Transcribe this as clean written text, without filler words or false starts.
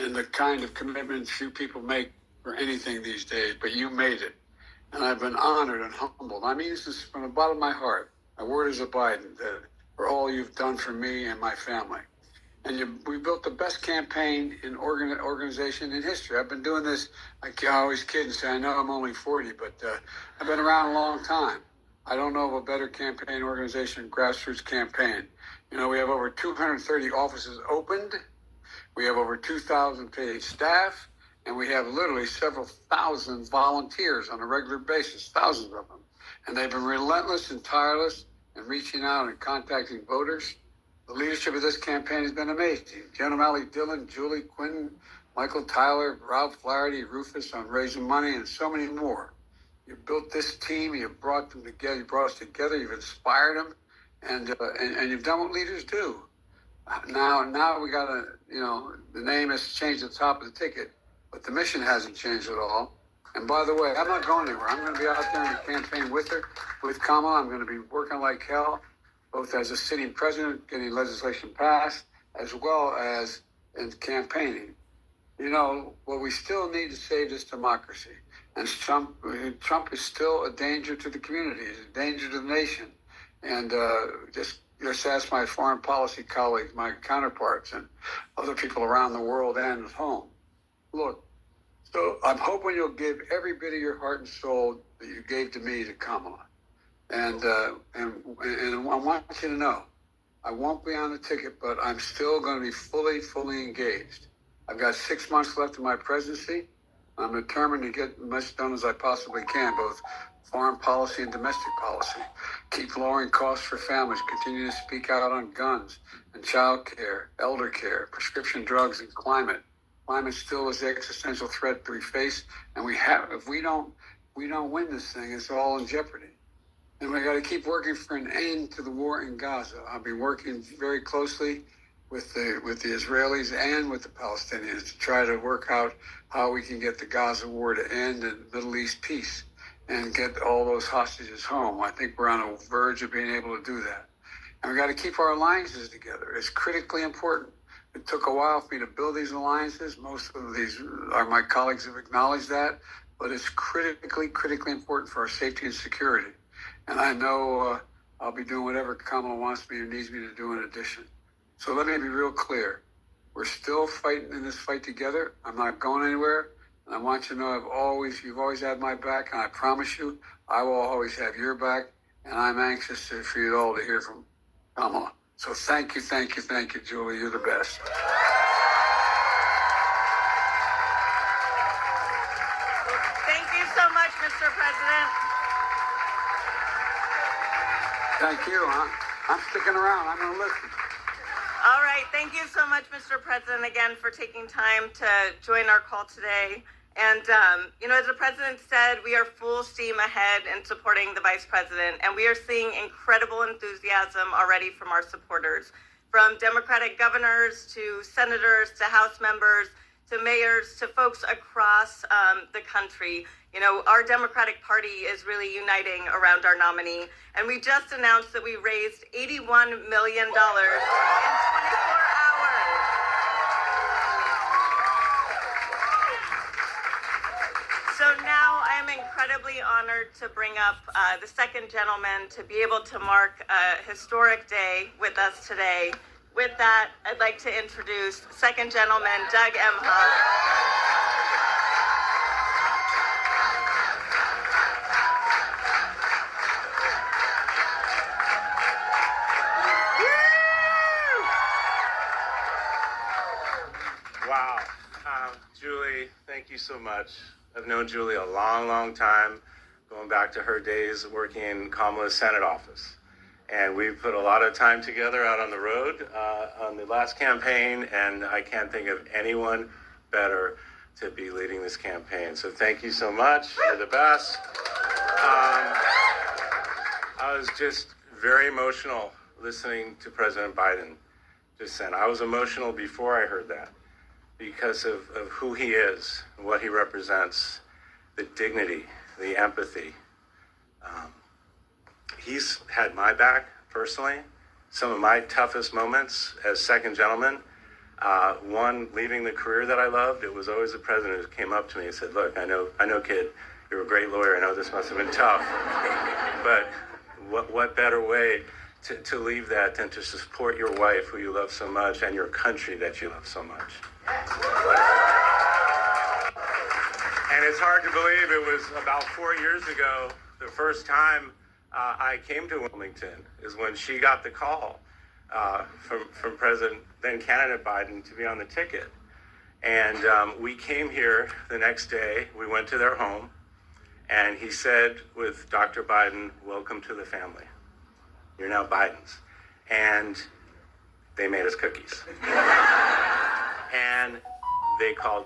and the kind of commitment few people make for anything these days, but you made it. And I've been honored and humbled. I mean this from the bottom of my heart. My word is a Biden, for all you've done for me and my family. And we built the best campaign in organization in history. I've been doing this, I always kid and say, I know I'm only 40, but I've been around a long time. I don't know of a better campaign organization, grassroots campaign. You know, we have over 230 offices opened. We have over 2,000 paid staff. And we have literally several thousand volunteers on a regular basis, thousands of them. And they've been relentless and tireless in reaching out and contacting voters. The leadership of this campaign has been amazing. Jen O'Malley Dillon, Julie Quinn, Michael Tyler, Ralph Flaherty, Rufus on raising money, and so many more. You built this team. You brought them together. You brought us together. You've inspired them, and you've done what leaders do. Now we got to, the name has changed at the top of the ticket, but the mission hasn't changed at all. And by the way, I'm not going anywhere. I'm going to be out there in the campaign with her, with Kamala. I'm going to be working like hell, both as a sitting president, getting legislation passed, as well as in campaigning. What we still need to save this democracy. And Trump is still a danger to the community, he's a danger to the nation. And just ask my foreign policy colleagues, my counterparts, and other people around the world and at home. Look, so I'm hoping you'll give every bit of your heart and soul that you gave to me to Kamala. And I want you to know, I won't be on the ticket, but I'm still going to be fully engaged. I've got 6 months left of my presidency. I'm determined to get as much done as I possibly can, both foreign policy and domestic policy. Keep lowering costs for families, continue to speak out on guns and child care, elder care, prescription drugs, and climate. Climate still is the existential threat that we face, and if we don't win this thing, it's all in jeopardy. And we got to keep working for an end to the war in Gaza. I'll be working very closely with the Israelis and with the Palestinians to try to work out how we can get the Gaza war to end and Middle East peace and get all those hostages home. I think we're on the verge of being able to do that. And we got to keep our alliances together. It's critically important. It took a while for me to build these alliances. Most of these my colleagues have acknowledged that, but it's critically important for our safety and security. And I know I'll be doing whatever Kamala wants me or needs me to do in addition. So let me be real clear. We're still fighting in this fight together. I'm not going anywhere. And I want you to know you've always had my back, and I promise you, I will always have your back. And I'm anxious for you all to hear from Kamala. So thank you, Julie. You're the best. Thank you so much, Mr. President. Thank you. I'm sticking around. I'm going to listen. All right. Thank you so much, Mr. President, again, for taking time to join our call today. And, as the president said, we are full steam ahead in supporting the vice president, and we are seeing incredible enthusiasm already from our supporters, from Democratic governors to senators to House members to mayors to folks across the country. Our Democratic Party is really uniting around our nominee, and we just announced that we raised $81 million in 24 hours. So now I am incredibly honored to bring up the second gentleman to be able to mark a historic day with us today. With that, I'd like to introduce second gentleman, Doug Emhoff. Wow. Julie, thank you so much. I've known Julie a long time, going back to her days working in Kamala's Senate office. And we've put a lot of time together out on the road on the last campaign, and I can't think of anyone better to be leading this campaign. So thank you so much. You're the best. I was just very emotional listening to President Biden just then. I was emotional before I heard that because of who he is and what he represents, the dignity, the empathy. He's had my back personally. Some of my toughest moments as second gentleman, One, leaving the career that I loved, it was always the president who came up to me and said, look, I know, kid, you're a great lawyer. I know this must have been tough, but what better way to leave that than to support your wife, who you love so much, and your country that you love so much. And it's hard to believe it was about 4 years ago, the first time I came to Wilmington, is when she got the call from President, then candidate Biden, to be on the ticket. And we came here the next day. We went to their home, and he said with Dr. Biden, welcome to the family. You're now Biden's. And they made us cookies. And they called